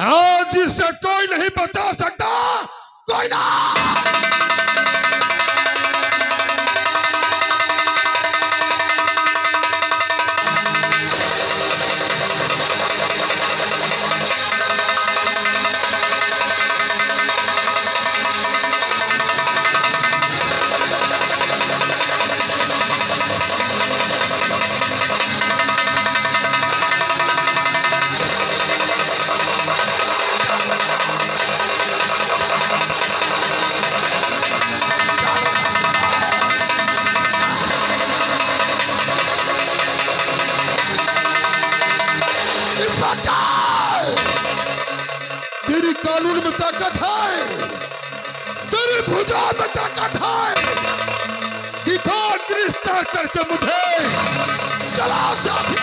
आज जिससे कोई नहीं बता सकता, कोई ना। तेरी कानून में ताकत है, तेरी भुजा में ताकत है। दिखा गिरफ्तार करके मुझे चला साथ।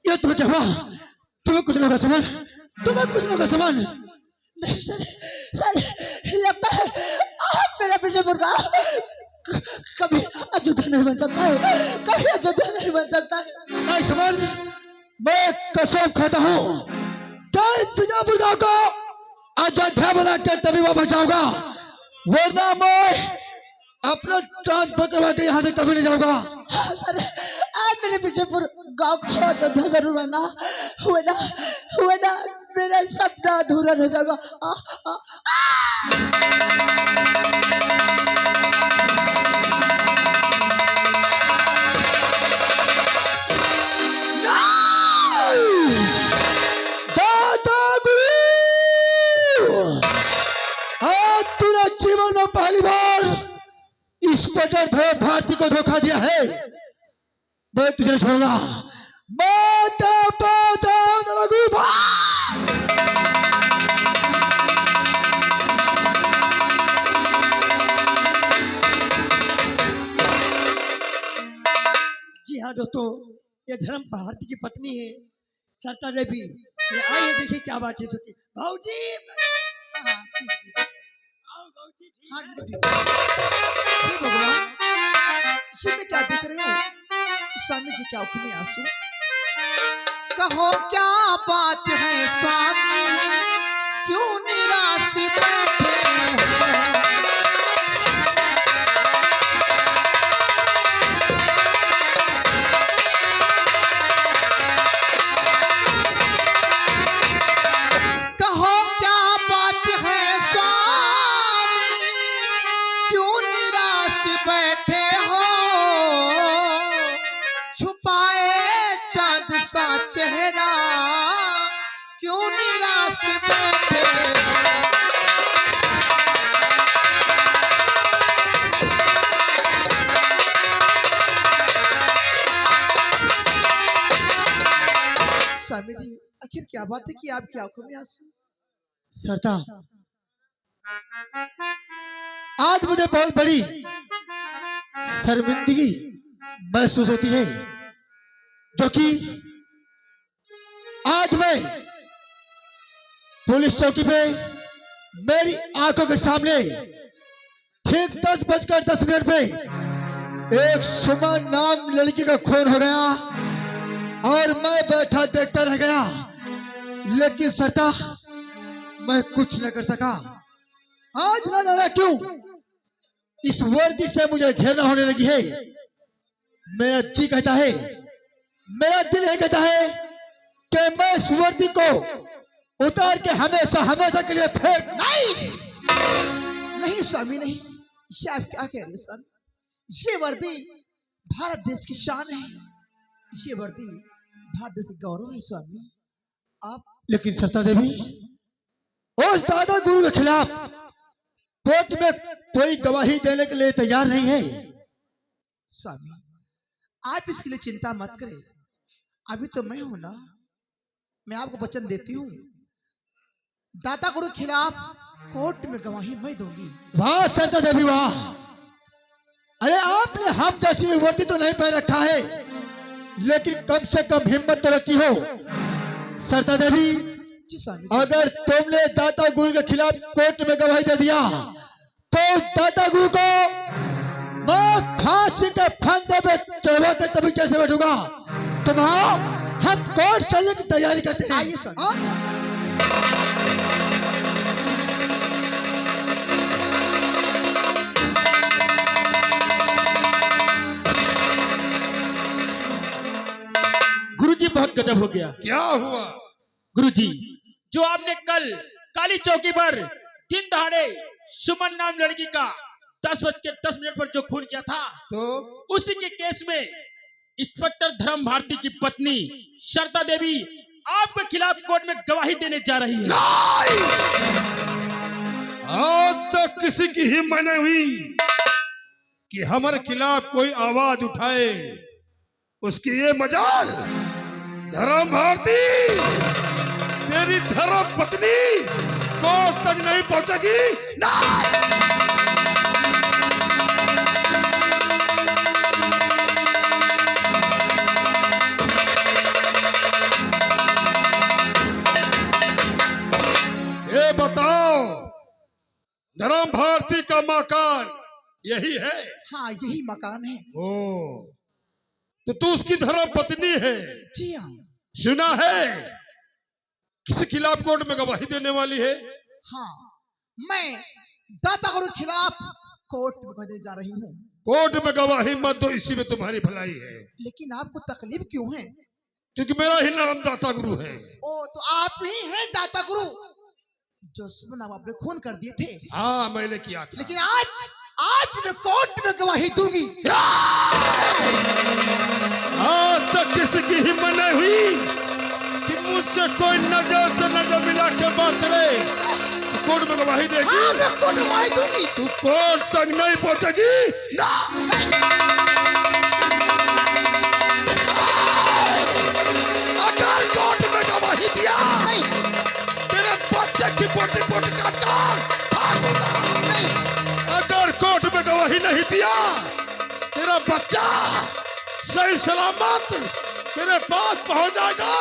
ये तुम्हें क्या हुआ? तुम्हें कुछ नहीं होगा समान, तुम्हें कुछ नहीं होगा समान। नहीं सर, सर लगता है आप मेरा पीछे मुड़ रहा। कभी अयोध्या नहीं बन सकता है, कभी अयोध्या नहीं बन सकता है। नहीं समान, मैं कसम खाता हूँ बीजापुर गांव को अयोध्या बना के तभी वापस जाऊंगा, वरना मैं अपना ट्रांस पकड़वा के यहाँ से कभी नहीं जाऊंगा। हाँ सर, आप मेरे पीछे गाँव को अयोध्या जरूर बनना, हुए ना मेरा सपना अधूरा रह जाएगा। तूने जीवन में पहली बार इस पटर भारती को धोखा दिया है। मैं तुझे छोड़ूंगा, मैं जी हाँ दोस्तों, ये धर्म भारती की पत्नी है सरता देवी। ये आइए देखिए क्या बातचीत होती है। भाऊजी भगवान, ये मैं क्या देख रहे हो? स्वामी जी क्या आंखों में आंसू? कहो क्या बात है स्वामी, क्यों निराश बैठे हो? कहो क्या बात है स्वामी, क्यों निराश बैठे हो? छुपाए चांद सा चेहरा, क्यों निराश बैठे हो? स्वामी जी, आखिर क्या बात है कि आपकी आंखों में आंसू? सरता, आज मुझे बहुत बड़ी शर्मिंदगी महसूस होती है, जो कि आज मैं पुलिस चौकी पे मेरी आंखों के सामने ठीक 10:10 पे एक सुमन नाम लड़की का खून हो गया और मैं बैठा देखता रह गया। लेकिन सरता, मैं कुछ न कर सका। आज ना जाना क्यों इस वर्दी से मुझे घृणा होने लगी है। मेरा जी कहता है, मेरा दिल यह कहता है कि मैं इस वर्दी को उतार के हमेशा हमेशा के लिए फेंक। नहीं नहीं स्वामी नहीं, ये आप क्या कह रहे हैं स्वामी? ये वर्दी भारत देश की शान है, ये वर्दी भारत देश का गौरव है स्वामी। आप लेकिन सरता देवी, उस दादा गुरु के खिलाफ कोर्ट में कोई गवाही देने के लिए तैयार नहीं है। स्वामी आप इसके लिए चिंता मत करें, अभी तो मैं हूं ना, मैं आपको वचन देती हूँ, दाता गुरु के खिलाफ कोर्ट में गवाही मैं दूंगी। वाह सरता देवी वाह! अरे आपने हम जैसी वर्दी तो नहीं पहन रखा है, लेकिन कम से कम हिम्मत तो रखी हो। सरता देवी, जी स्वामी। अगर तुमने दाता गुरु के खिलाफ कोर्ट में गवाही दे दिया तो दाता गुरु को मैं फांसी के फंदे पे चढ़वा कर तभी कैसे बैठूंगा। तुम आओ, हम कोर्ट चलने की तैयारी करते हैं। आइए स्वामी। हाँ? गुरुजी बहुत गजब हो गया। क्या हुआ? गुरुजी, जो आपने कल काली चौकी पर दिन दहाड़े सुमन नाम लड़की का 10:10 पर जो खून किया था, तो उसी के केस में इंस्पेक्टर धर्म भारती की पत्नी शरदा देवी आपके खिलाफ कोर्ट में गवाही देने जा रही है। आज तक किसी की हिम्मत नहीं हुई कि हमारे खिलाफ कोई आवाज उठाए। उसकी ये मजाल, धर्म भारती तेरी धर्म पत्नी कोर्ट तक नहीं पहुंचेगी। नहीं! ये बताओ, धर्म भारती का मकान यही है? हाँ यही मकान है। ओ, तो तू उसकी धर्म पत्नी है? जी हाँ। सुना है किसी खिलाफ कोर्ट में गवाही देने वाली है? हाँ, मैं दाता गुरु के खिलाफ कोर्ट में गवाही देने जा रही हूँ। कोर्ट में गवाही मत दो, इसी में तुम्हारी भलाई है। लेकिन आपको तकलीफ क्यों है? क्योंकि मेरा ही नाम दाता गुरु है। ओ, तो आप ही हैं दाता गुरु जो सुमन नाम आपने खून कर दिए थे। हाँ मैंने किया था। लेकिन आज मैं कोर्ट में गवाही दूंगी। आज तक किसी की हिम्मत नहीं हुई कि मुझसे कोई नजर से नजर मिला के बात करे। तू कोर्ट में गवाही देगी? हाँ, मैं कोर्ट में गवाही दूंगी। तू कोर्ट तक नहीं पहुंचेगी ना। अगर कोर्ट में गवाही दिया नहीं, तेरे बच्चे की बोटी बोटी काट कर नहीं, अगर कोर्ट में गवाही नहीं दिया, तेरा बच्चा सही सलामत तेरे पास पहुंच जाएगा।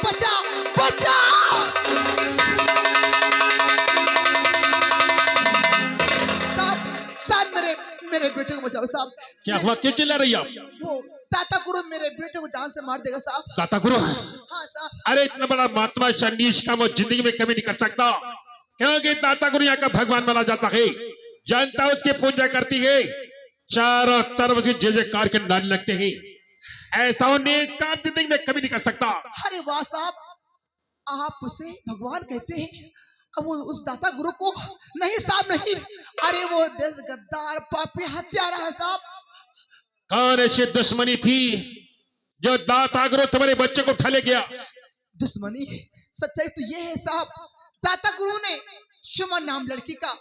बचा बचा। साहब मेरे बेटे को बचाओ साहब। क्या हुआ, क्यों चिल्ला रही आप? वो दाता गुरु मेरे बेटे को जान से मार देगा साहब। दाता गुरु? हाँ साहब। अरे इतना बड़ा महात्मा शनीश का वो जिंदगी में कभी नहीं कर सकता, क्योंकि दाता गुरु यहाँ का भगवान माना जाता है। जनता उसकी पूजा करती है, चारों तरफ उसकी जय जयकार के नारे लगते हैं। ऐसा नेता जिंदगी में कभी नहीं कर सकता। अरे वाह साहब, आप उसे भगवान कहते हैं, अब वो उस दाता गुरु को? नहीं साहब नहीं, अरे वो देश गद्दार पापी हत्यारा है साहब। कौन ऐसी दुश्मनी थी जो दाता गुरु तुम्हारे बच्चे को उठा ले गया? दुश्मनी? सच्चाई तो ये है साहब, दाता गुरु ने सुमन नाम लड़की का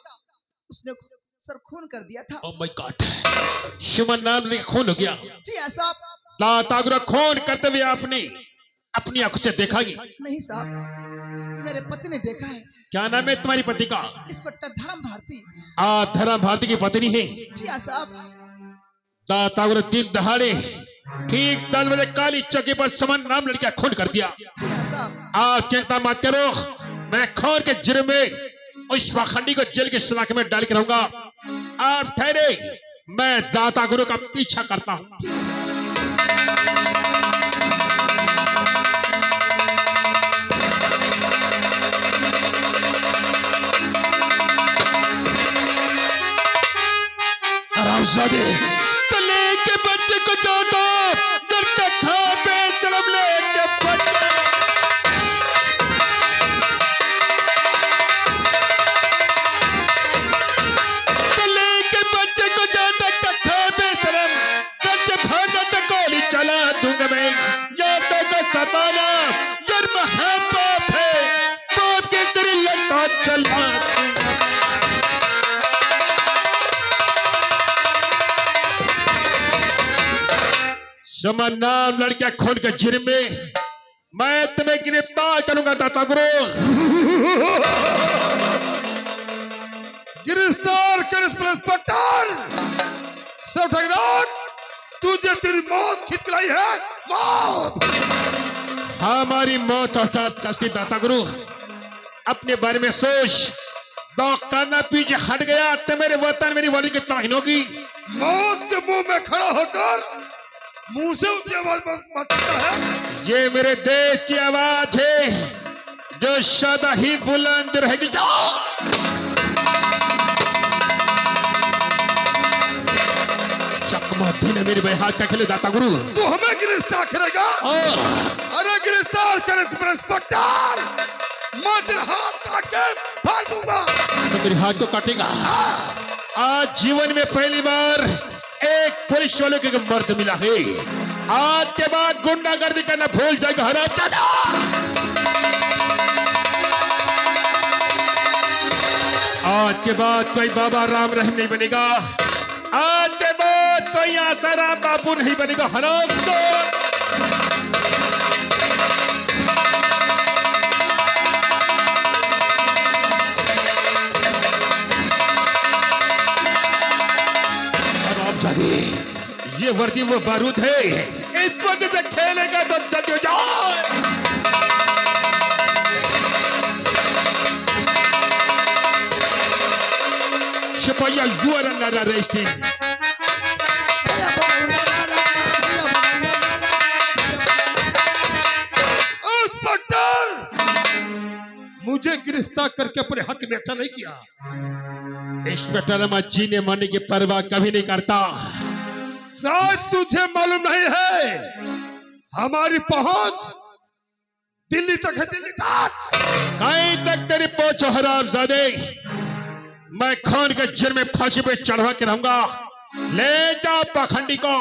उसने सर खून कर दिया था। ओह माय गॉड, सुमन नाम लड़की खून हो गया? जी हाँ साहब। दाता गुरु खून करते हुए आपने अपनी आंखों से देखा ही? नहीं साहब, मेरे पति ने देखा है। क्या नाम है तुम्हारी पति का? इंस्पेक्टर धर्म भारती। धर्म भारती की पत्नी है? जी हाँ साहब। दाता गुरु दिन दहाड़े ठीक 10 बजे काली चौकी पर सुमन नाम लड़की का खून कर दिया। जी हाँ साहब। आप चिंता मत करो, मैं खून के जुर्म में उस पाखंडी को जेल के सलाखे में डाल के रहूंगा। आप ठहरे, मैं दाता गुरु का पीछा करता हूँ। ठीक है साहब। आरामजादे तले के बच्चे को जाता घर का में यादों को सताना जुर्म है पाप है, पाप के तेरी लटा चला। सुमन नाम लड़कियां खून के जुर्म में मैं तुम्हें गिरफ्तार करूंगा दाता गुरु। गिरफ्तार कर इंस्पेक्टर। सब ठेकेदार, तुझे तेरी मौत खितलाई है, मौत। हमारी मौत अर्थात कष्टी दाता गुरु, अपने बारे में सोच। दौकाना पीछे हट गया तो मेरे वतन मेरी वाली की तौहीन होगी। मौत के मुंह में खड़ा होकर मुंह से ऊंची आवाज मत करता है। ये मेरे देश की आवाज है जो सदा ही बुलंद रहेगी। चकमोदी ने मेरे बेहाल का खेले दाता गुरु। तू हमें गिरफ्तार करेगा? अरे गिरफ्तार कर इंस्पेक्टर, मैं तेरे हाथ काट के फाड़ दूंगा। तो मेरे हाथ को काटेगा? आज जीवन में पहली बार एक पुलिस वाले के मर्द मिला है। आज के बाद गुंडागर्दी करना भूल जाएगा हरा चढ़ा। आज के बाद कोई बाबा राम रहीम नहीं बनेगा। आज के बाद कोई आसाराम बापू नहीं बनेगा हराम सो। ये वर्दी वो बारूद है, इस वर्दी से खेलेगा तो जल्दी हो जाओ। सिपाहिया यू आर अंडर अरेस्ट। मुझे गिरफ्तार करके अपने हक में अच्छा नहीं किया। इंस्पेक्टर अहमद जीने मरने की परवाह कभी नहीं करता। शायद तुझे मालूम नहीं है, हमारी पहुंच दिल्ली तक है, दिल्ली तक। कहीं तक तेरी पहुंच हरामजादे। मैं खून के जुर्म में फांसी पे चढ़वा के रहूंगा। ले जा पाखंडी को।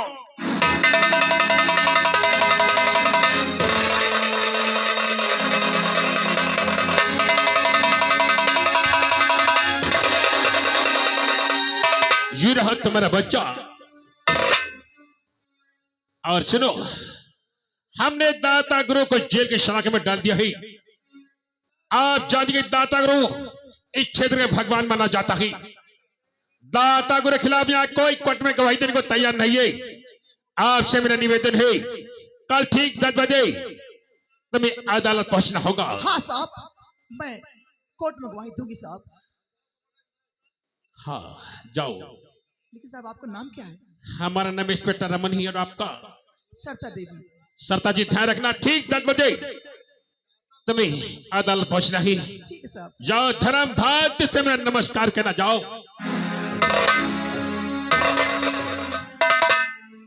ये रहा तुम्हारा बच्चा। और सुनो, हमने दाता गुरु को जेल के शलाखे में डाल दिया है। आप जानिए दाता गुरु इस क्षेत्र में भगवान माना जाता है। दाता गुरु के खिलाफ यहाँ कोई कोर्ट में गवाही देने को तैयार नहीं है। आपसे मेरा निवेदन है, कल ठीक 10 बजे तुम्हें अदालत पहुंचना होगा। हाँ साहब, मैं कोर्ट में गवाही दूंगी साहब। हाँ जाओ। लेकिन साहब आपका नाम क्या है? हमारा नाम इंस्पेक्टर रमन ही और आपका? सरता देवी। सरता जी ध्यान रखना, ठीक 10 बजे तुम्हें अदालत पहुंचना ही। ठीक है साहब। जाओ, धर्म भाग्य से मेरा नमस्कार कहना जाओ।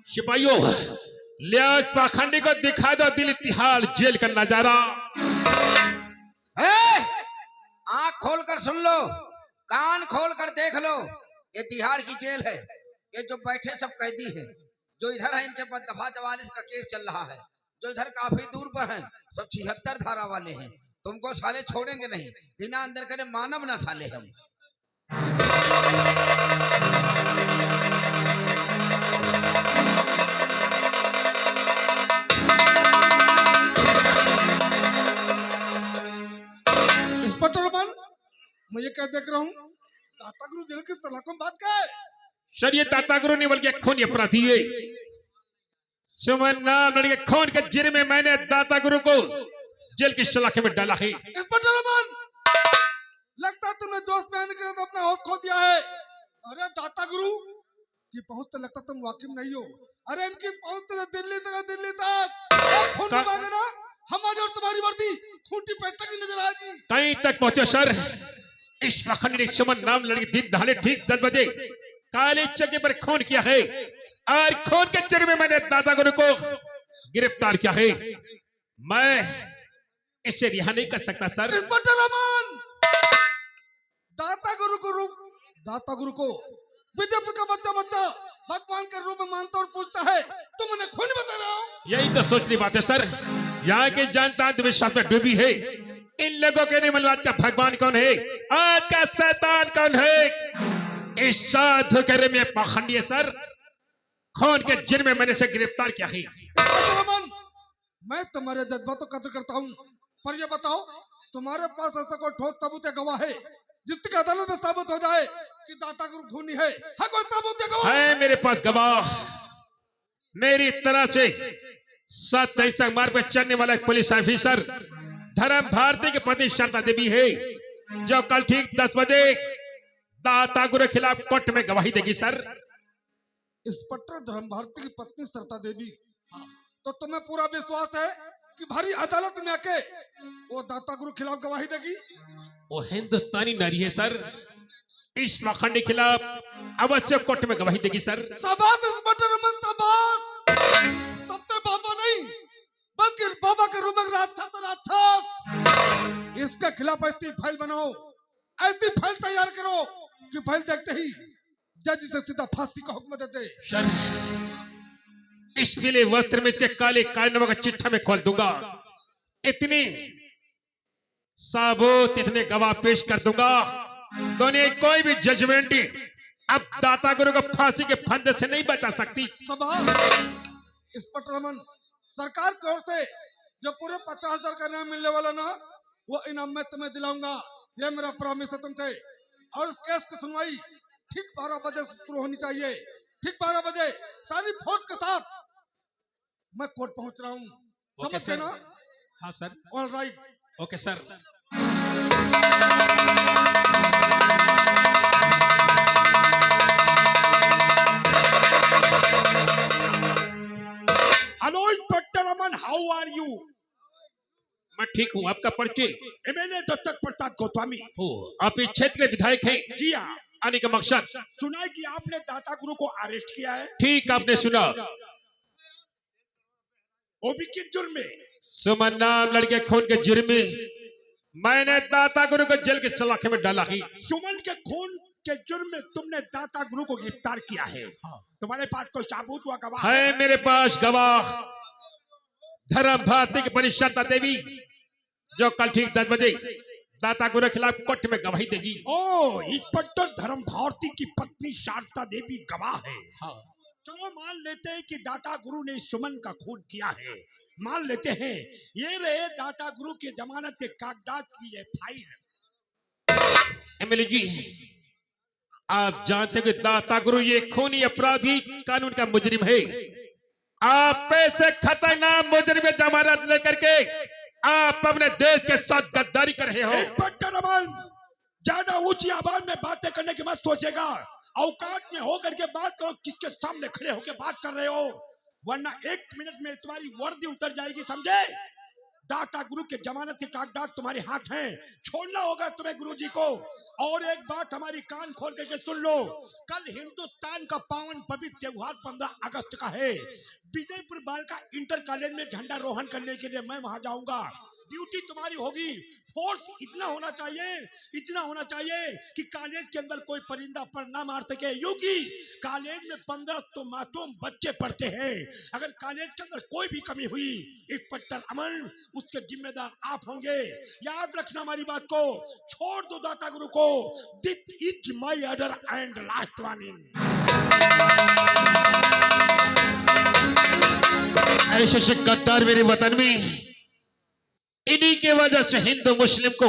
सिपाहियों, लिया पाखंडी को दिखा दो दिल्ली तिहाड़ जेल का नजारा। आंख खोल कर सुन लो, कान खोल कर देख लो, ये तिहाड़ की जेल है। ये जो बैठे सब कैदी हैं, जो इधर है इनके पर दफा 44 का केस चल रहा है, जो इधर काफी दूर पर हैं सब 76 धारा वाले हैं। तुमको साले छोड़ेंगे नहीं, बिना अंदर करे मानव ना साले हम। इंस्पेक्टर रमन, मुझे क्या देख रहा हूँ? दाता गुरु जेल की सलाखों में बात क्या है? सर ये दाता गुरु नहीं बल्कि खून अपराधी है। सुमन नाम लड़के खून के जुर्म में मैंने दाता गुरु को जेल की सलाखे में डाला है। इंस्पेक्टर रमन, लगता है तुमने जोश में आने के बाद अपना होश खो दिया है। अरे दाता गुरु की पहुंच से लगता तुम वाकिफ नहीं हो। अरे इनकी पहुंच तो दिल्ली तक, दिल्ली तक। खून मांगे ना, हमारी और तुम्हारी वर्दी खूंटी पेट की नजर आएगी। कहीं तक पहुंचे सर? इस प्रखंड ने सुमन नाम लड़के दिन दहाड़े ठीक 10 बजे काले चक्के पर खून किया है और खून के जुर्म में मैंने दाता गुरु को गिरफ्तार किया है। मैं इससे रिहा नहीं कर सकता सर। इंस्पेक्टर रमन, दाता गुरु को विजयपुर का बच्चा भगवान के रूप में मानता और पूछता है, तुम उन्हें खून बता रहे हो। यही तो सोचनी बात है सर। यहाँ की जनता अंधविश्वास में डूबी है। इन लोगों के नहीं मालूम आज का भगवान कौन है, आज का शैतान कौन है। इस साधु करे में पाखंडी है सर। खून के जिन में मैंने से गिरफ्तार किया है। रमन, मैं तुम्हारे जज्बातों का कदर करता हूँ, पर ये बताओ तुम्हारे पास ऐसा कोई ठोस सबूत या गवाह है जिसकी अदालत में साबित हो जाए कि दाता गुरु खूनी है? कोई सबूत या गवाह? है मेरे पास गवाह। मेरी तरह से 7 ऐसा मार्ग पर चलने वाला एक पुलिस ऑफिसर धर्म भारती की पत्नी शारदा देवी है, जो कल ठीक 10 बजे दाता गुरु के खिलाफ कोर्ट में गवाही देगी सर। इंस्पेक्टर धर्म भारती की पत्नी सरता देवी, तो तुम्हें पूरा विश्वास है कि भारी अदालत में आके वो दाता गुरु खिलाफ गवाही देगी? वो हिंदुस्तानी नारी है सर, इस पाखंडी के खिलाफ अवश्य कोर्ट में गवाही देगी सर। शाबाश इंस्पेक्टर रमन, शाबाश। तब तो बाबा नहीं बल्कि बाबा के रूप में राक्षस राक्षस। इसके खिलाफ ऐसी फाइल बनाओ, ऐसी फाइल तैयार करो कि फाइल देखते ही जज से सीधा फांसी का हुक्म दे दे। सर, इस पीले वस्त्र में इसके काले कारनामों का चिट्ठा में खोल दूंगा। इतनी साबुत इतने गवाह पेश कर दूंगा, दुनिया की कोई भी जजमेंट अब दाता गुरु को फांसी के फंदे से नहीं बचा सकती। इंस्पेक्टर रमन, सरकार की ओर से जो पूरे 50,000 का इनाम मिलने वाला ना, वो इनाम मैं तुम्हें दिलाऊंगा। ये मेरा प्रॉमिस है तुमसे। और इस केस की सुनवाई ठीक 12 बजे शुरू होनी चाहिए। ठीक 12 बजे सारी फोर्स के साथ मैं कोर्ट पहुंच रहा हूँ, समझ गए ना? हाँ sir. All right, okay sir. Hello inspector Aman, how are you? मैं ठीक हूँ। आपका परिचय? एमएलए दत्तक प्रसाद गोस्वामी। हो, आप इस क्षेत्र के विधायक हैं? जी हाँ। आने का मकसद? सुना है कि आपने दाता गुरु को अरेस्ट किया है। ठीक आपने सुना। वो भी किस जुर्म में? सुमन नाम लड़के खून के जुर्म में मैंने दाता गुरु को जेल के सलाखे में डाला ही। सुमन के खून के जुर्म में तुमने दाता गुरु को गिरफ्तार किया है। तुम्हारे पास कोई साबूत हुआ गवाह है? मेरे पास गवाह धर्म भारती की पत्नी शारदा देवी, जो कल ठीक 10 बजे दाता गुरु के खिलाफ कोर्ट में गवाही देगी। ओ, इंस्पेक्टर धर्म भारती की पत्नी शारदा देवी गवाह है। हाँ। चलो मान लेते हैं कि दाता गुरु ने सुमन का खून किया है, मान लेते हैं। ये रहे दाता गुरु के जमानत के कागजात की ये फाइल। एमएलए जी, आप जानते हैं कि दाता गुरु ये खूनी अपराधी कानून का मुजरिम है। आप ऐसे खतरनाक मुजरिम की जमानत लेकर के आप अपने देश के साथ गद्दारी कर रहे हो। इंस्पेक्टर अमन, ज्यादा ऊंची आवाज में बातें करने की मत सोचेगा। औकात में होकर के बात करो। किसके सामने खड़े होकर बात कर रहे हो? वरना 1 मिनट में तुम्हारी वर्दी उतर जाएगी, समझे? दाता गुरु के जमानत के कागजात तुम्हारे हाथ हैं, छोड़ना होगा तुम्हें गुरुजी को। और एक बात हमारी कान खोल करके सुन लो, कल हिंदुस्तान का पावन पवित्र त्योहार 15 अगस्त का है। विजयपुर बालिका इंटर कॉलेज में झंडा रोहण करने के लिए मैं वहां जाऊंगा। ड्यूटी तुम्हारी होगी। फोर्स इतना होना चाहिए कि कॉलेज के अंदर कोई परिंदा पर ना मार सके। क्योंकि कॉलेज में 15 तो मासूम बच्चे पढ़ते हैं। अगर कॉलेज के अंदर कोई भी कमी हुई, इंस्पेक्टर अमन, उसके जिम्मेदार आप होंगे। याद रखना हमारी बात को। छोड़ दो दाता गुरु को। This is my order and last warning. ऐसे गद्दार मेरे वतन में, इन्हीं के वजह से हिंदू मुस्लिम को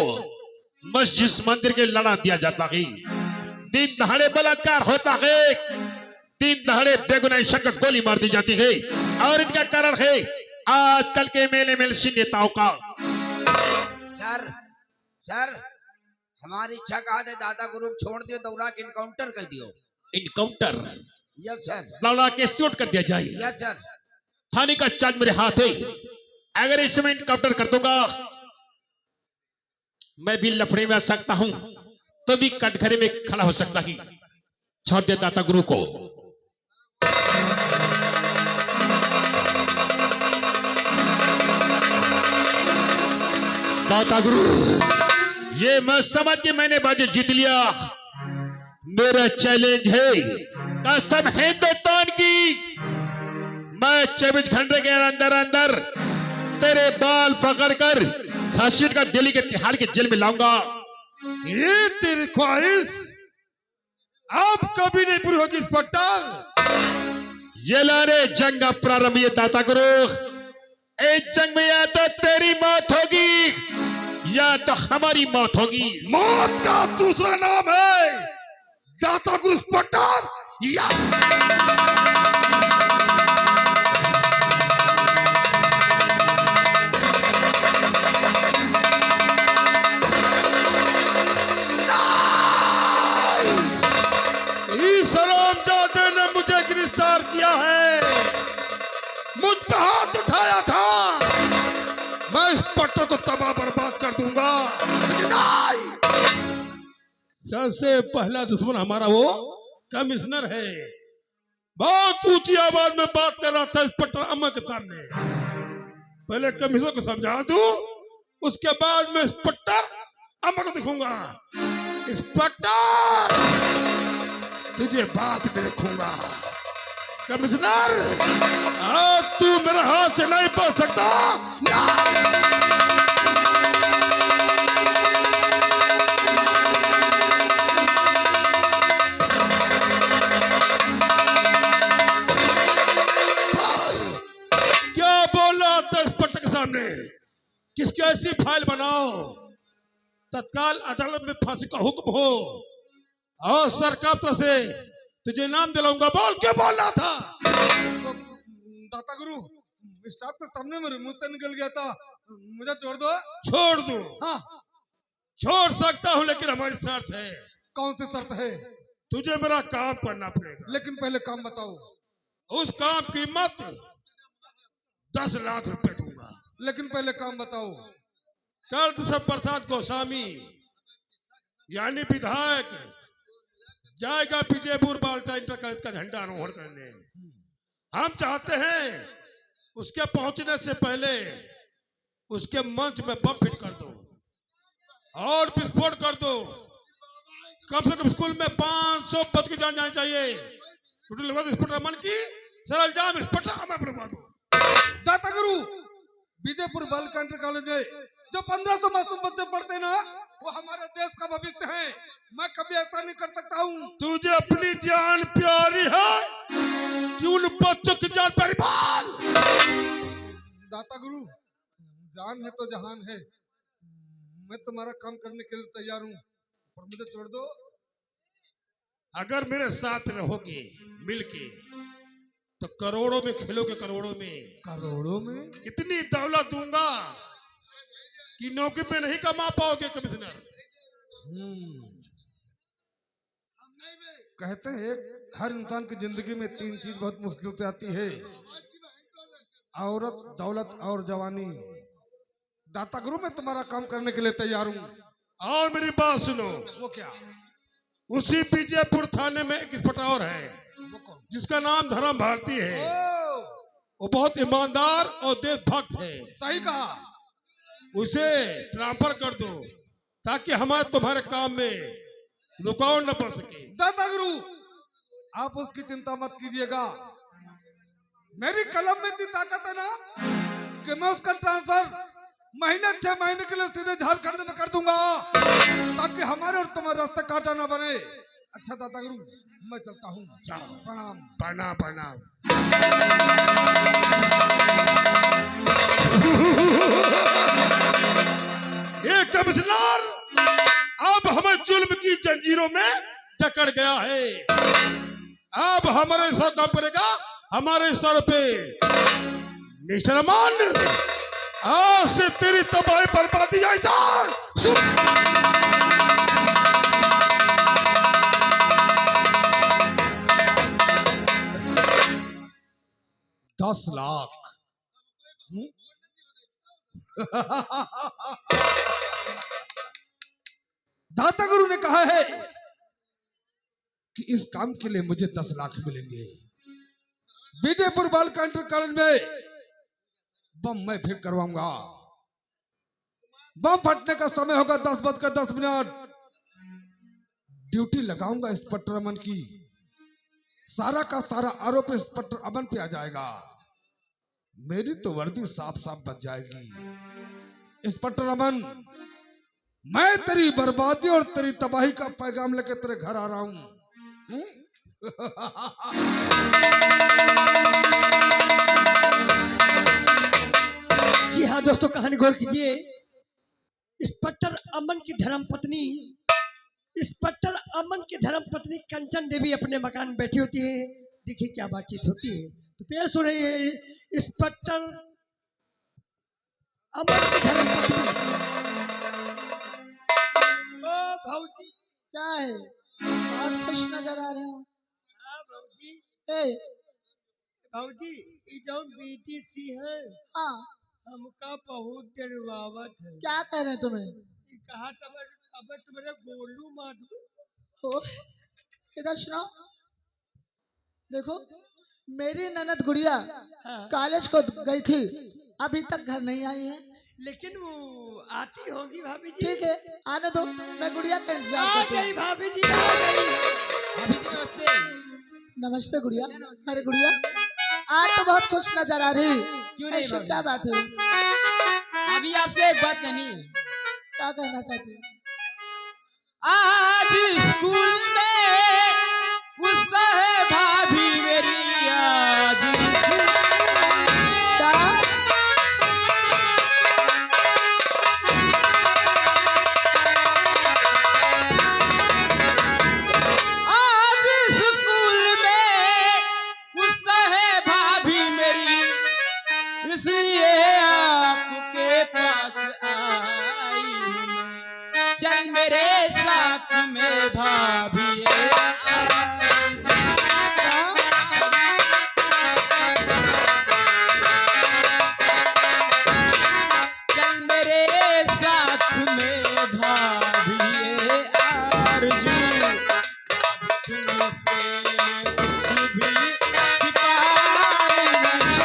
मस्जिद मंदिर के लड़ा दिया जाता है। दिन दहाड़े बलात्कार होता है, दिन दहाड़े बेगुनाह शख्स को गोली मार दी जाती है। और इनका कारण है आजकल के मेले में नेताओं का। सर, हमारी इच्छा कहा थे दाता गुरु को छोड़ दियो, दौड़ा के इनकाउंटर कर दियो। इनकाउंटर? Yes sir. लड़ा के शूट कर दिया जाए। Yes sir. थाने का चार्ज मेरे हाथ है। अगर इस समय इनकाउंटर कर दूंगा, मैं भी लफड़े में आ सकता हूं, तो भी कटघरे में खड़ा हो सकता ही। छोड़ दे दाता गुरु को। दाता गुरु, ये मैं समझ के मैंने बाजी जीत लिया। मेरा चैलेंज है, कसम हिंदुस्तान की, मैं 24 घंटे के अंदर अंदर तेरे बाल पकड़कर घसीट कर दिल्ली के तिहाड़ के जेल में लाऊंगा। ये तेरी ख्वाहिश अब कभी नहीं पूरी होगी इंस्पेक्टर। ये लारे जंग अब प्रारंभ है दाता गुरु। इस जंग में या तो तेरी मौत होगी या तो हमारी मौत होगी। मौत का दूसरा नाम है दाता गुरु इंस्पेक्टर। या हरामजादे ने मुझे गिरफ्तार किया है, मुझ पे हाथ उठाया था, मैं इस पट्टर को तबाह बर्बाद कर दूंगा। लेकिन नहीं, सबसे पहला दुश्मन हमारा वो कमिश्नर है। बहुत ऊंची आवाज में बात कर रहा था इस पट्टर अम्मा के सामने। पहले कमिश्नर को समझा दूं, उसके बाद में इस पट्टर अम्मा को दिखूंगा। इंस्पेक्टर तुझे बात में देखूंगा। कमिश्नर आज तू मेरे हाथ से नहीं बच सकता। क्या बोल रहा था इस पट्टे के सामने? किसकी ऐसी फाइल बनाओ तत्काल अदालत में फांसी का हुक्म हो और सरकार तरफ से तुझे नाम दिलाऊंगा। बोल क्या बोल रहा था? दाता गुरु, स्टाफ के सामने मेरे मुंह से निकल गया था, मुझे छोड़ दो। छोड़ दो? हाँ, छोड़ सकता हूँ, लेकिन हमारी शर्त है। कौन सी शर्त है? तुझे मेरा काम करना पड़ेगा। लेकिन पहले काम बताओ। उस काम की कीमत 10 लाख रुपए दूंगा। लेकिन पहले काम बताओ। कल सब प्रसाद गोस्वामी यानी विधायक जाएगा विजयपुर बाल्टा इंटर कॉलेज का झंडा आरोहण करने। हम चाहते हैं उसके पहुंचने से पहले उसके मंच में बम फिट कर दो और विस्फोट कर दो। कम से कम स्कूल में 500 बच्चों की जान जानी चाहिए। इंस्पेक्टर मन की सरल जाम इंस्पेक्टर हमें बुलवा दो। दाता गुरु, विजयपुर बालिका इंटर कॉलेज में जो 1500 मासूम बच्चे पढ़ते ना, वो हमारे देश का भविष्य है। मैं कभी ऐसा नहीं कर सकता हूँ। तुझे अपनी जान प्यारी है कि उन बच्चों की जान प्यारी? बाल दाता गुरु, जान है तो जहान है। मैं तुम्हारा काम करने के लिए तैयार हूँ, पर मुझे छोड़ दो। अगर मेरे साथ रहोगे मिलके तो करोड़ों में खेलोगे। करोड़ों में? करोड़ों में? इतनी दौलत दूंगा कि नौकरी पे नहीं कमा पाओगे कमिश्नर। कहते हैं हर इंसान की जिंदगी में 3 चीज बहुत मुश्किल से आती है, औरत, दौलत और जवानी। दाता गुरु, मैं तुम्हारा काम करने के लिए तैयार हूँ। और मेरी बात सुनो। वो क्या? उसी विजयपुर थाने में एक इंस्पेक्टर है वो कौन? जिसका नाम धर्म भारती है। ओ, वो बहुत ईमानदार और देशभक्त है। सही कहा। उसे ट्रांसफर कर दो ताकि हमारे तुम्हारे काम में रुकावट न पड़ सके। दाता गुरु, आप उसकी चिंता मत कीजिएगा। मेरी कलम में इतनी ताकत है ना कि मैं उसका ट्रांसफर महीने 6 महीने के लिए सीधे झारखंड में कर दूंगा, ताकि हमारे और तुम्हारे रास्ते काटा ना बने। अच्छा दाता गुरु, मैं चलता हूँ। प्रणाम। प्रणाम प्रणाम। ये कमिश्नर अब हमें जुल्म की जंजीरों में जकड़ गया है। अब हमारे साथ काम करेगा हमारे सर पे। मिस्टर अमन, आज से तेरी तबाही बर्बादी आई था। 10 लाख। दाता गुरु ने कहा है कि इस काम के लिए मुझे 10 लाख मिलेंगे। विजयपुर बालिका इंटर कॉलेज में बम मैं फिट करवाऊंगा। बम फटने का समय होगा 10:10 ड्यूटी लगाऊंगा इंस्पेक्टर अमन की। सारा का सारा आरोप इंस्पेक्टर अमन पे आ जाएगा। मेरी तो वर्दी साफ साफ बच जाएगी। इंस्पेक्टर अमन, मैं तेरी बर्बादी और तेरी तबाही का पैगाम लेकर तेरे घर आ रहा हूं। जी हाँ दोस्तों, कहानी गौर कीजिए। इंस्पेक्टर अमन की धर्मपत्नी कंचन देवी अपने मकान में बैठी होती है। देखिए क्या बातचीत होती है। तो पेश हो रही है इंस्पेक्टर अमन की धर्मपत्नी। ओ भौजी, क्या है? बहुत खुश नजर आ रहे हो। हाँ भौजी, ए, भौजी ये जो बीटीसी है हाँ, हमका बहुत डरवावत है। क्या कह रहे हैं तुम्हें? ये कहा अब तुम्हारे गोलू मार दूं। ओ, इधर सुनो। देखो, मेरी ननद गुड़िया हाँ। कॉलेज को गई थी, अभी तक घर नहीं आई है। लेकिन वो आती होगी भाभी जी। ठीक है, आने दो, मैं गुड़िया का इंतजार आ करती गई हूँ। भाभी जी, आ गई। भाभी जी नमस्ते। नमस्ते गुड़िया। अरे गुड़िया, आज तो बहुत खुश नजर आ रही। क्यों नहीं ऐसे भाभी? क्या बात है? अभी आपसे एक बात कहनी है। क्या कहना चाहती है? आज स्कूल में गुस्सा है भाभी मेरी। आज क्या? आज स्कूल में गुस्सा है भाभी मेरी, इसलिए आपके पास आई हूं मैं। चल मेरे साथ में भाभी चल मेरे साथ में भाभी आरज़ू, तुमसे कुछ भी छिपाई नहीं।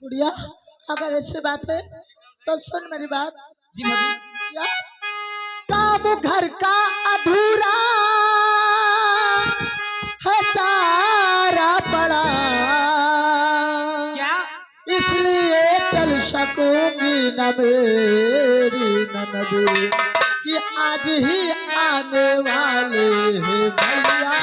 गुड़िया, अगर ऐसी बात है तो सुन मेरी बात। जी भाभी। क्या? काम घर का अधूरा है सारा पड़ा, क्या? इसलिए चल सकूंगी न मेरी ननद कि आज ही आने वाले हैं भैया।